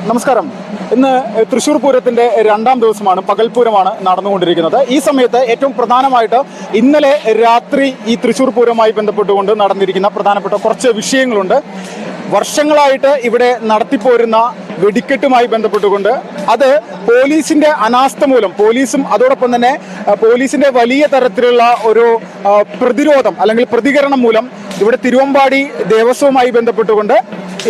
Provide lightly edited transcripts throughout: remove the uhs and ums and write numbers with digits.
നമസ്കാരം. ഇന്ന് തൃശ്ശൂർ പൂരത്തിന്റെ രണ്ടാം ദിവസമാണ്, പകൽപൂരമാണ് നടന്നുകൊണ്ടിരിക്കുന്നത്. ഈ സമയത്ത് ഏറ്റവും പ്രധാനമായിട്ട് ഇന്നലെ രാത്രി ഈ തൃശ്ശൂർ പൂരവുമായി ബന്ധപ്പെട്ടുകൊണ്ട് നടന്നിരിക്കുന്ന പ്രധാനപ്പെട്ട കുറച്ച് വിഷയങ്ങളുണ്ട്. വർഷങ്ങളായിട്ട് ഇവിടെ നടത്തിപ്പോരുന്ന വെടിക്കെട്ടുമായി ബന്ധപ്പെട്ടുകൊണ്ട് അത് പോലീസിന്റെ അനാസ്ഥ മൂലം, പോലീസും അതോടൊപ്പം തന്നെ പോലീസിന്റെ വലിയ തരത്തിലുള്ള ഒരു പ്രതിരോധം അല്ലെങ്കിൽ പ്രതികരണം മൂലം ഇവിടെ തിരുവമ്പാടി ദേവസ്വവുമായി ബന്ധപ്പെട്ടുകൊണ്ട്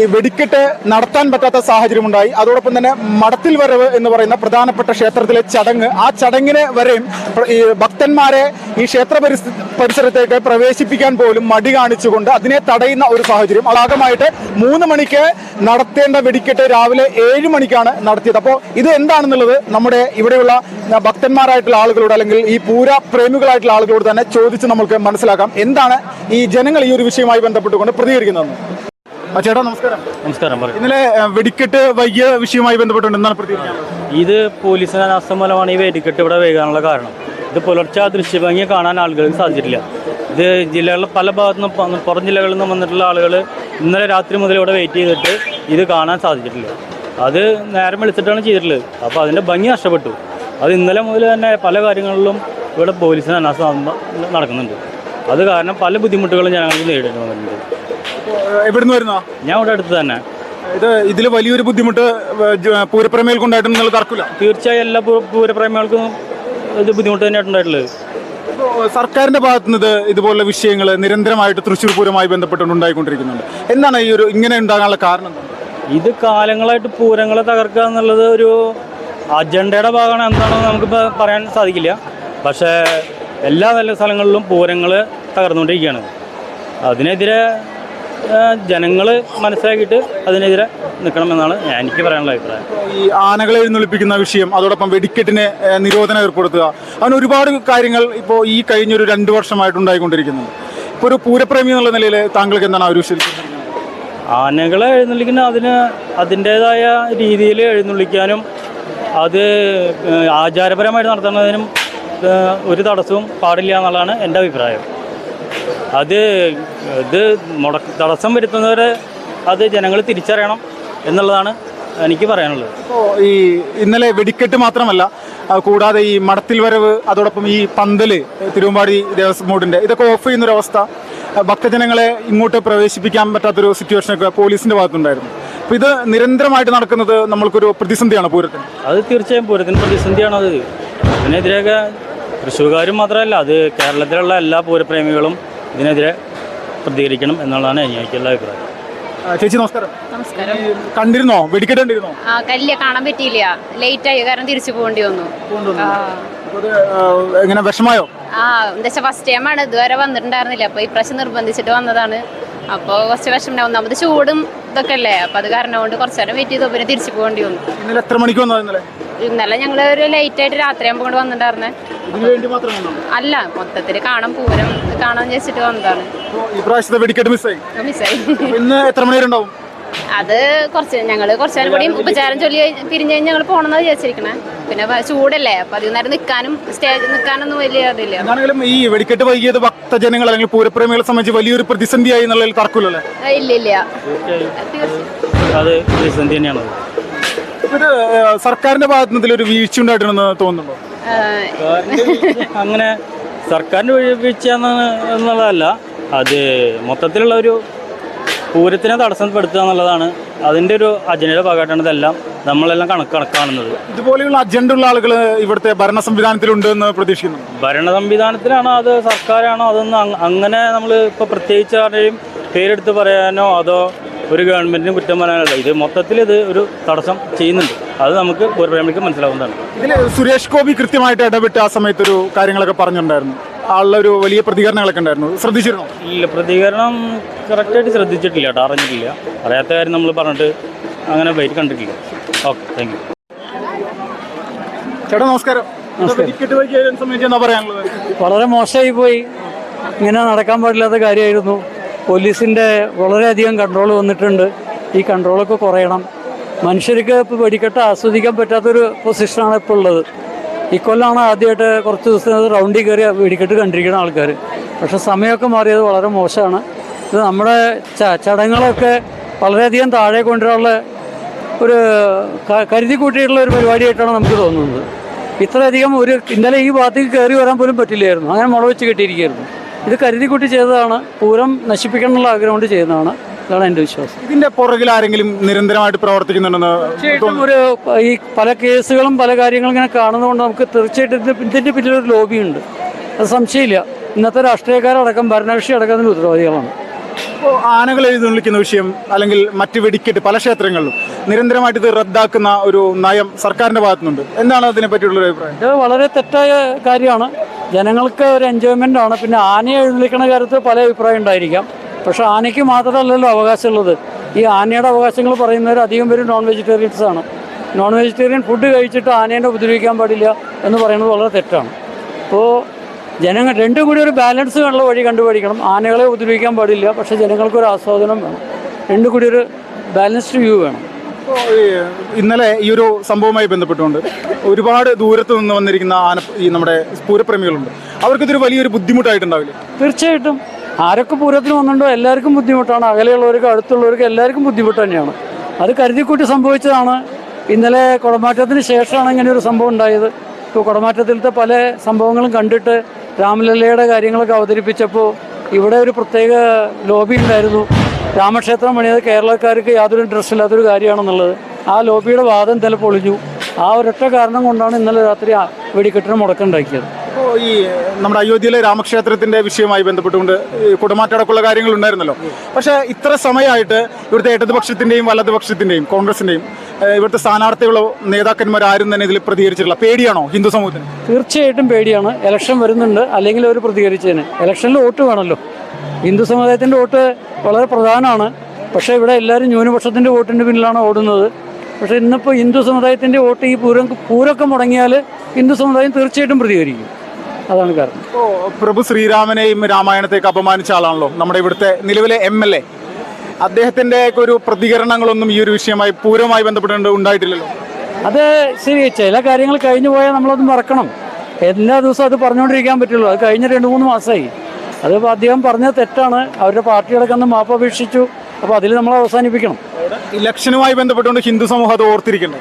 ഈ വെടിക്കെട്ട് നടത്താൻ പറ്റാത്ത സാഹചര്യമുണ്ടായി. അതോടൊപ്പം തന്നെ മടത്തിൽ വരവ് എന്ന് പറയുന്ന പ്രധാനപ്പെട്ട ക്ഷേത്രത്തിലെ ചടങ്ങ്, ആ ചടങ്ങിനെ വരെയും ഈ ഭക്തന്മാരെ ഈ ക്ഷേത്ര പരിസരത്തേക്ക് പ്രവേശിപ്പിക്കാൻ പോലും മടി കാണിച്ചുകൊണ്ട് അതിനെ തടയുന്ന ഒരു സാഹചര്യം. ഭാഗമായിട്ട് 3 മണിക്ക് നടത്തേണ്ട വെടിക്കെട്ട് രാവിലെ 7 മണിക്കാണ് നടത്തിയത്. അപ്പോൾ ഇത് എന്താണെന്നുള്ളത് നമ്മുടെ ഇവിടെയുള്ള ഭക്തന്മാരായിട്ടുള്ള ആളുകളോട് അല്ലെങ്കിൽ ഈ പൂര പ്രേമികളായിട്ടുള്ള ആളുകളോട് തന്നെ ചോദിച്ച് നമുക്ക് മനസ്സിലാക്കാം എന്താണ് ഈ ജനങ്ങൾ ഈ ഒരു വിഷയവുമായി ബന്ധപ്പെട്ടുകൊണ്ട് പ്രതികരിക്കുന്നത്. ചേട്ടാ നമസ്കാരം. നമസ്കാരം. ഇന്നലെ വെടിക്കെട്ട് വൈകിയ വിഷയവുമായി ബന്ധപ്പെട്ടുകൊണ്ട് എന്താണ് പ്രതികരിക്കുന്നത്? ഇത് പോലീസിന്റെ അനാസ്ഥ മൂലമാണ് ഈ വെടിക്കെട്ട് ഇവിടെ വൈകാനുള്ള കാരണം. ഇത് പുലർച്ചെ ദൃശ്യഭംഗി കാണാൻ ആളുകൾക്ക് സാധിച്ചിട്ടില്ല. ഇത് ജില്ലകളിലെ പല ഭാഗത്തു നിന്നും പുറം ജില്ലകളിൽ നിന്നും വന്നിട്ടുള്ള ആളുകൾ ഇന്നലെ രാത്രി മുതൽ ഇവിടെ വെയിറ്റ് ചെയ്തിട്ട് ഇത് കാണാൻ സാധിച്ചിട്ടില്ല. അത് നേരം വിളിച്ചിട്ടാണ് ചെയ്തിട്ടുള്ളത്. അപ്പോൾ അതിൻ്റെ ഭംഗി നഷ്ടപ്പെട്ടു. അത് ഇന്നലെ മുതൽ തന്നെ പല കാര്യങ്ങളിലും ഇവിടെ പോലീസിന് അനാസ്ഥ നടക്കുന്നുണ്ട്. അത് കാരണം പല ബുദ്ധിമുട്ടുകളും ജനങ്ങൾക്ക് നേരിടേണ്ടി വന്നിട്ടുണ്ട്. എവിടുന്ന് വരുന്ന? ഞാൻ ഇവിടെ അടുത്ത് തന്നെ. ഇതിൽ വലിയൊരു ബുദ്ധിമുട്ട് പൂരപ്രേമികൾക്ക് ഉണ്ടായിട്ടും നിങ്ങൾ തർക്കില്ല? തീർച്ചയായും എല്ലാ പൂരപ്രേമികൾക്കും ഇത് ബുദ്ധിമുട്ട് തന്നെയായിട്ടുണ്ടായിട്ടുള്ളത്. സർക്കാരിന്റെ ഭാഗത്തുനിന്ന് ഇതുപോലുള്ള വിഷയങ്ങൾ നിരന്തരമായിട്ട് തൃശ്ശൂർ പൂരവുമായി ബന്ധപ്പെട്ടുകൊണ്ട് ഉണ്ടായിക്കൊണ്ടിരിക്കുന്നുണ്ട്. എന്താണ് ഈ ഒരു ഇങ്ങനെ ഉണ്ടാകാനുള്ള കാരണം? ഇത് കാലങ്ങളായിട്ട് പൂരങ്ങളെ തകർക്കുക എന്നുള്ളത് ഒരു അജണ്ടയുടെ ഭാഗമാണ്. എന്താണെന്ന് നമുക്കിപ്പോൾ പറയാൻ സാധിക്കില്ല. പക്ഷേ എല്ലാ നല്ല സ്ഥലങ്ങളിലും പൂരങ്ങൾ തകർന്നുകൊണ്ടിരിക്കുകയാണ്. അതിനെതിരെ ജനങ്ങൾ മനസ്സിലാക്കിയിട്ട് അതിനെതിരെ നിൽക്കണമെന്നാണ് എനിക്ക് പറയാനുള്ള അഭിപ്രായം. ഈ ആനകളെ എഴുന്നള്ളിപ്പിക്കുന്ന വിഷയം, അതോടൊപ്പം വെടിക്കെട്ടിന് നിരോധനം ഏർപ്പെടുത്തുക, അങ്ങനെ ഒരുപാട് കാര്യങ്ങൾ ഇപ്പോൾ ഈ കഴിഞ്ഞൊരു 2 വർഷമായിട്ട് ഉണ്ടായിക്കൊണ്ടിരിക്കുന്നുണ്ട്. ഇപ്പോൾ ഒരു പൂരപ്രേമി എന്നുള്ള നിലയിൽ താങ്കൾക്ക് എന്താണ് ആ ഒരു വിഷയം? ആനകളെ എഴുന്നള്ളിക്കുന്ന അതിൻ്റേതായ രീതിയിൽ എഴുന്നള്ളിക്കാനും അത് ആചാരപരമായിട്ട് നടത്തുന്നതിനും ഒരു തടസ്സവും പാടില്ല എന്നുള്ളതാണ് എൻ്റെ അഭിപ്രായം. ഇത് തടസ്സം വരുത്തുന്നവരെ അത് ജനങ്ങൾ തിരിച്ചറിയണം എന്നുള്ളതാണ് എനിക്ക് പറയാനുള്ളത്. ഇപ്പോൾ ഈ ഇന്നലെ വെടിക്കെട്ട് മാത്രമല്ല, കൂടാതെ ഈ മടത്തിൽ വരവ്, അതോടൊപ്പം ഈ പന്തല്, തിരുവമ്പാടി ദേവസ്വം ബോർഡിൻ്റെ ഇതൊക്കെ ഓഫ് ചെയ്യുന്നൊരവസ്ഥ, ഭക്തജനങ്ങളെ ഇങ്ങോട്ട് പ്രവേശിപ്പിക്കാൻ പറ്റാത്തൊരു സിറ്റുവേഷനൊക്കെ പോലീസിൻ്റെ ഭാഗത്തുണ്ടായിരുന്നു. അപ്പോൾ ഇത് നിരന്തരമായിട്ട് നടക്കുന്നത് നമ്മൾക്കൊരു പ്രതിസന്ധിയാണ് പൂരത്തിന്. അത് തീർച്ചയായും പൂരത്തിന് പ്രതിസന്ധിയാണ്. അതിനെതിരെയൊക്കെ തൃശ്ശൂർക്കാരും മാത്രമല്ല, അത് കേരളത്തിലുള്ള എല്ലാ പൂരപ്രേമികളും ഇതിനെതിരെ പ്രതികരിക്കണം എന്നുള്ളതാണ് എനിക്കുള്ള അഭിപ്രായം. ചേച്ചി നമസ്കാരം. നമസ്കാരം. കണ്ടിരുന്നോ വെടിക്കെട്ട്? കണ്ടിരുന്നോ? കല്ല് കാണാൻ പറ്റിയില്ല, ലേറ്റ് ആയി, കാരണം തിരിച്ചു പോകേണ്ടി വന്നു. എങ്ങനെ വിഷമായോ? എന്താ ഫസ്റ്റ് ടൈമാണ്, ഇതുവരെ വന്നിട്ടുണ്ടായിരുന്നില്ല. അപ്പൊ ഇപ്രാവശ്യം നിർബന്ധിച്ചിട്ട് വന്നതാണ്. അപ്പോൾ കുറച്ച് വിഷമം. ഒന്നാമത് ചൂടും ഇതൊക്കെ അല്ലേ, അപ്പൊ അത് കാരണം കൊണ്ട് കുറച്ചു നേരം വെയിറ്റ് ചെയ്തു, പിന്നെ തിരിച്ചു പോകേണ്ടി വന്നു. ഇന്നലെ എത്ര മണിക്ക് വന്നത്? ഇന്നലെ ഞങ്ങൾ ഒരു ലേറ്റ് ആയിട്ട് രാത്രിയാകുമ്പോൾ കൊണ്ട് വന്നിട്ടുണ്ടായിരുന്നേ. അല്ല, മൊത്തത്തില് കാണാൻ പൂരം കാണാൻ വെച്ചിട്ട് വന്നതാണ്. മിസ്സായി. ഇന്ന് എത്ര മണി വരെ ഉണ്ടാവും? അത് ഞങ്ങള് കുറച്ചു നേരം കൂടി ഉപചാരം ചൊല്ലി പിരിഞ്ഞ് കഴിഞ്ഞ് ഞങ്ങൾ പോകണമെന്ന് വിചാരിച്ചിരിക്കണേ. പിന്നെ ചൂടല്ലേ, അപ്പൊ അധികം നേരം നിൽക്കാനും സ്റ്റേജിൽ നിൽക്കാനൊന്നും വലിയ ഇതില്ല. എന്താണെങ്കിലും ഈ വെടിക്കെട്ട് വൈകിയത് ഭക്തജനങ്ങൾ അല്ലെങ്കിൽ പൂരപ്രേമികളെ സംബന്ധിച്ച് വലിയൊരു പ്രതിസന്ധിയായി എന്നുള്ളതിൽ തർക്കമില്ലല്ലേ? ഇല്ല. അത് പ്രതിസന്ധി തന്നെയാണ്. സർക്കാരിന്റെ ഭാഗത്ത് നിന്ന് ഇതിലൊരു വീഴ്ച ഉണ്ടായിട്ടുണ്ടെന്ന് തോന്നുന്നുണ്ടോ? അങ്ങനെ സർക്കാരിന്റെ വീഴ്ച എന്നുള്ളതല്ല, അത് മൊത്തത്തിലുള്ള ഒരു പൂരത്തിനെ തടസ്സപ്പെടുത്തുക എന്നുള്ളതാണ് അതിൻ്റെ ഒരു അജണ്ടയുടെ ഭാഗമായിട്ടാണ് ഇതെല്ലാം നമ്മളെല്ലാം കണക്കാണുന്നത്. ഇതുപോലെയുള്ള അജണ്ട ഉള്ള ആളുകൾ ഇവിടുത്തെ ഭരണ സംവിധാനത്തിലുണ്ട് എന്ന് പ്രതീക്ഷിക്കുന്നു. ഭരണ സംവിധാനത്തിലാണോ അത് സർക്കാരാണോ അതൊന്നും അങ്ങനെ നമ്മൾ ഇപ്പോൾ പ്രത്യേകിച്ച് ആരുടെയും പേരെടുത്ത് പറയാനോ അതോ ഒരു ഗവൺമെന്റിന് കുറ്റം പറയാനല്ല. ഇത് മൊത്തത്തിൽ ഇത് ഒരു തടസ്സം ചെയ്യുന്നുണ്ട്. അത് നമുക്ക് പൂരപ്രേമിക്ക് മനസ്സിലാവുന്നതാണ്. ഇതിൽ സുരേഷ് ഗോപി കൃത്യമായിട്ട് ഇടപെട്ട് ആ സമയത്തൊരു കാര്യങ്ങളൊക്കെ പറഞ്ഞിട്ടുണ്ടായിരുന്നു. ആളുടെ വലിയ പ്രതികരണങ്ങളൊക്കെ ഉണ്ടായിരുന്നു. ശ്രദ്ധിച്ചിരുന്നോ? ഇല്ല, പ്രതികരണം കറക്റ്റായിട്ട് ശ്രദ്ധിച്ചിട്ടില്ല കേട്ടോ, അറിഞ്ഞിട്ടില്ല. അറിയാത്ത കാര്യം നമ്മൾ പറഞ്ഞിട്ട് അങ്ങനെ വെയിറ്റ് കണ്ടിട്ടില്ല. Okay, thank you. ചേട്ടാ നമസ്കാരം. വളരെ മോശമായി പോയി. ഇങ്ങനെ നടക്കാൻ പാടില്ലാത്ത കാര്യമായിരുന്നു. പോലീസിൻ്റെ വളരെയധികം കൺട്രോൾ വന്നിട്ടുണ്ട്. ഈ കൺട്രോളൊക്കെ കുറയണം. മനുഷ്യർക്ക് ഇപ്പോൾ വെടിക്കെട്ട് ആസ്വദിക്കാൻ പറ്റാത്തൊരു പൊസിഷനാണ് ഇപ്പോൾ ഉള്ളത്. ഇക്കൊല്ലാണ് ആദ്യമായിട്ട് കുറച്ച് ദിവസം റൗണ്ടിൽ കയറി വെടിക്കെട്ട് കണ്ടിരിക്കുന്ന ആൾക്കാർ. പക്ഷേ സമയമൊക്കെ മാറിയത് വളരെ മോശമാണ്. ഇത് നമ്മുടെ ചടങ്ങുകളൊക്കെ വളരെയധികം താഴെ കൊണ്ടുവരാനുള്ള ഒരു കരുതി കൂട്ടിയിട്ടുള്ള ഒരു പരിപാടിയായിട്ടാണ് നമുക്ക് തോന്നുന്നത്. ഇത്രയധികം ഇന്നലെ ഈ ഭാഗത്തേക്ക് കയറി വരാൻ പോലും പറ്റില്ലായിരുന്നു, അങ്ങനെ മുള വെച്ച് കെട്ടിയിരിക്കുകയായിരുന്നു. ഇത് കരുതി കൂട്ടി ചെയ്തതാണ്, പൂരം നശിപ്പിക്കണമെന്നുള്ള ആഗ്രഹം കൊണ്ട് ചെയ്യുന്നതാണ്. ഇതാണ് എൻ്റെ വിശ്വാസം. ഇതിന്റെ പുറകിൽ ആരെങ്കിലും നിരന്തരമായിട്ട് പ്രവർത്തിക്കുന്നുണ്ടെന്ന് തീർച്ചയായിട്ടും ഈ പല കേസുകളും പല കാര്യങ്ങളും ഇങ്ങനെ കാണുന്നതുകൊണ്ട് നമുക്ക് തീർച്ചയായിട്ടും ഇതിൻ്റെ പിന്നിലൊരു ലോബിയുണ്ട്, അത് സംശയമില്ല. ഇന്നത്തെ രാഷ്ട്രീയക്കാരടക്കം ഭരണകക്ഷി അടക്കം അതിന് ഉത്തരവാദികളാണ്. ഇപ്പോൾ ആനകൾ എഴുന്നള്ളിക്കുന്ന വിഷയം അല്ലെങ്കിൽ മറ്റ് വെടിക്കെട്ട് പല ക്ഷേത്രങ്ങളിലും നിരന്തരമായിട്ട് ഇത് റദ്ദാക്കുന്ന ഒരു നയം സർക്കാരിന്റെ ഭാഗത്തുനിന്നുണ്ട്. എന്താണ് അതിനെ പറ്റിയുള്ള അഭിപ്രായം? ഇത് വളരെ തെറ്റായ കാര്യമാണ്. ജനങ്ങൾക്ക് ഒരു എൻജോയ്മെൻ്റ് ആണ്. പിന്നെ ആനയെ എഴുന്നള്ളിക്കുന്ന കാര്യത്തിൽ പല അഭിപ്രായം ഉണ്ടായിരിക്കാം. പക്ഷെ ആനയ്ക്ക് മാത്രമല്ലല്ലോ അവകാശമുള്ളത്. ഈ ആനയുടെ അവകാശങ്ങൾ പറയുന്നവർ അധികം പേരും നോൺ വെജിറ്റേറിയൻസ് ആണ്. നോൺ വെജിറ്റേറിയൻ ഫുഡ് കഴിച്ചിട്ട് ആനേനെ ഉപദ്രവിക്കാൻ പാടില്ല എന്ന് പറയുന്നത് വളരെ തെറ്റാണ്. അപ്പോൾ ജനങ്ങൾ രണ്ടും കൂടി ഒരു ബാലൻസ് ഉള്ള വഴി കണ്ടുപിടിക്കണം. ആനകളെ ഉപദ്രവിക്കാൻ പാടില്ല, പക്ഷേ ജനങ്ങൾക്കൊരു ആസ്വാദനം വേണം. രണ്ടും കൂടി ഒരു ബാലൻസ്ഡ് വ്യൂ വേണം. ഇന്നലെ ഈ ഒരു സംഭവവുമായി ബന്ധപ്പെട്ടുകൊണ്ട് ഒരുപാട് ദൂരത്ത് നിന്ന് വന്നിരിക്കുന്ന ഈ നമ്മുടെ പൂരപ്രേമികളുണ്ട്. അവർക്കിതൊരു വലിയൊരു ബുദ്ധിമുട്ടായിട്ടുണ്ടാവില്ലേ? തീർച്ചയായിട്ടും ആരൊക്കെ പൂരത്തിന് വന്നിട്ടുണ്ടോ എല്ലാവർക്കും ബുദ്ധിമുട്ടാണ്. അകലെയുള്ളവർക്ക് അടുത്തുള്ളവർക്ക് എല്ലാവർക്കും ബുദ്ധിമുട്ട് തന്നെയാണ്. അത് കരുതിക്കൂട്ടി സംഭവിച്ചതാണ്. ഇന്നലെ കുടമാറ്റത്തിന് ശേഷമാണ് ഇങ്ങനെ ഒരു സംഭവം ഉണ്ടായത്. ഇപ്പോൾ കുടമാറ്റത്തിലത്തെ പല സംഭവങ്ങളും കണ്ടിട്ട് രാമലല്ലയുടെ കാര്യങ്ങളൊക്കെ അവതരിപ്പിച്ചപ്പോൾ ഇവിടെ ഒരു പ്രത്യേക ലോബി ഉണ്ടായിരുന്നു. രാമക്ഷേത്രം പണിയത് കേരളക്കാർക്ക് യാതൊരു ഇൻട്രസ്റ്റ് ഇല്ലാത്തൊരു കാര്യമാണെന്നുള്ളത്. ആ ലോബിയുടെ വാദം ഇന്നലെ പൊളിഞ്ഞു. ആ ഒരൊറ്റ കാരണം കൊണ്ടാണ് ഇന്നലെ രാത്രി വെടിക്കെട്ടിന് മുടക്കുണ്ടാക്കിയത്. ഇപ്പോൾ ഈ നമ്മുടെ അയോധ്യയിലെ രാമക്ഷേത്രത്തിന്റെ വിഷയവുമായി ബന്ധപ്പെട്ടുകൊണ്ട് കുടമാറ്റടക്കമുള്ള കാര്യങ്ങൾ ഉണ്ടായിരുന്നല്ലോ. പക്ഷേ ഇത്ര സമയമായിട്ട് ഇവിടുത്തെ ഇടതുപക്ഷത്തിന്റെയും വലതുപക്ഷത്തിന്റെയും കോൺഗ്രസിന്റെയും ഇവിടുത്തെ സ്ഥാനാർത്ഥികളോ നേതാക്കന്മാരും തന്നെ ഇതിൽ പ്രതികരിച്ചിട്ടില്ല. പേടിയാണോ ഹിന്ദു സമൂഹത്തിന്? തീർച്ചയായിട്ടും പേടിയാണ്. ഇലക്ഷൻ വരുന്നുണ്ട്, അല്ലെങ്കിൽ അവർ പ്രതികരിച്ചതിന്. ഇലക്ഷനിൽ വോട്ട് വേണമല്ലോ. ഹിന്ദു സമുദായത്തിൻ്റെ വോട്ട് വളരെ പ്രധാനമാണ്. പക്ഷേ ഇവിടെ എല്ലാവരും ന്യൂനപക്ഷത്തിൻ്റെ വോട്ടിൻ്റെ പിന്നിലാണ് ഓടുന്നത്. പക്ഷേ ഇന്നിപ്പോൾ ഹിന്ദു സമുദായത്തിൻ്റെ വോട്ട് ഈ പൂരമൊക്കെ മുടങ്ങിയാൽ ഹിന്ദു സമുദായം തീർച്ചയായിട്ടും പ്രതികരിക്കും. അതാണ് കാരണം. ഇപ്പോൾ പ്രഭു ശ്രീരാമനെയും രാമായണത്തെയൊക്കെ അപമാനിച്ച ആളാണല്ലോ നമ്മുടെ ഇവിടുത്തെ നിലവിലെ MLA. അദ്ദേഹത്തിൻ്റെ ഒരു പ്രതികരണങ്ങളൊന്നും ഈ ഒരു വിഷയമായി പൂരവുമായി ബന്ധപ്പെട്ടുകൊണ്ട് ഉണ്ടായിട്ടില്ലല്ലോ. അത് ശരി, ചില കാര്യങ്ങൾ കഴിഞ്ഞു പോയാൽ നമ്മളത് മറക്കണം. എല്ലാ ദിവസവും അത് പറഞ്ഞുകൊണ്ടിരിക്കാൻ പറ്റുള്ളൂ. അത് കഴിഞ്ഞ 2-3 മാസമായി. അതിപ്പോൾ അദ്ദേഹം പറഞ്ഞത് തെറ്റാണ്. അവരുടെ പാർട്ടികളൊക്കെ അന്ന് മാപ്പ് അപേക്ഷിച്ചു. അപ്പോൾ അതിൽ നമ്മൾ അവസാനിപ്പിക്കണം. ഇലക്ഷനുമായി ബന്ധപ്പെട്ടുകൊണ്ട് ഹിന്ദു സമൂഹം അത് ഓർത്തിരിക്കണ്ടേ?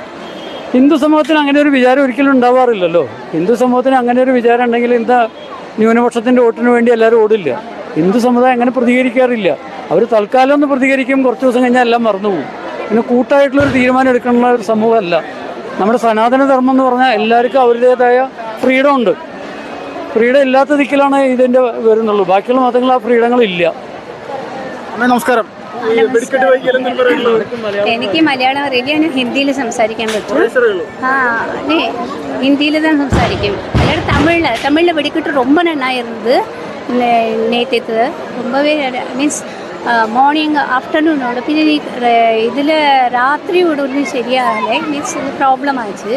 ഹിന്ദു സമൂഹത്തിന് അങ്ങനെ ഒരു വിചാരം ഒരിക്കലും ഉണ്ടാവാറില്ലല്ലോ. ഹിന്ദു സമൂഹത്തിന് അങ്ങനെ ഒരു വിചാരം ഉണ്ടെങ്കിൽ എന്താ ന്യൂനപക്ഷത്തിൻ്റെ വോട്ടിന് വേണ്ടി എല്ലാവരും ഓടില്ല. ഹിന്ദു സമുദായം അങ്ങനെ പ്രതികരിക്കാറില്ല. അവർ തൽക്കാലം ഒന്ന് പ്രതികരിക്കും, കുറച്ച് ദിവസം കഴിഞ്ഞാൽ എല്ലാം മറന്നുപോകും. പിന്നെ കൂട്ടായിട്ടുള്ളൊരു തീരുമാനം എടുക്കാനുള്ള ഒരു സമൂഹമല്ല നമ്മുടെ സനാതന ധർമ്മം എന്ന് പറഞ്ഞാൽ. എല്ലാവർക്കും അവരുടേതായ ഫ്രീഡം ഉണ്ട്. ഫ്രീഡം ഇല്ലാത്ത ദിക്കിലാണ് ഇതിൻ്റെ വരുന്നുള്ളൂ. ബാക്കിയുള്ള മതങ്ങൾ ആ ഫ്രീഡങ്ങളില്ല. നമസ്കാരം. എനിക്ക് മലയാളം അറിയില്ല, ഞാൻ ഹിന്ദിയിൽ സംസാരിക്കാൻ പറ്റും. ஹிந்தியில் தான் சம்சாரிக்கும். அல்லாட தமிழில் வெடிக்கிட்டு ரொம்ப நல்லா இருந்தது. நேற்று ரொம்பவே மீன்ஸ் மார்னிங் ஆஃப்டர்நூனோட பின்னாடி இதில் ராத்திரியோட ஒன்றும் சரியாகலை. மீன்ஸ் இது ப்ராப்ளம் ஆச்சு.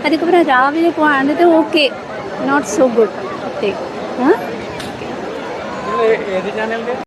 அதுக்கப்புறம் ராவிலே போனது okay, not so good. Okay.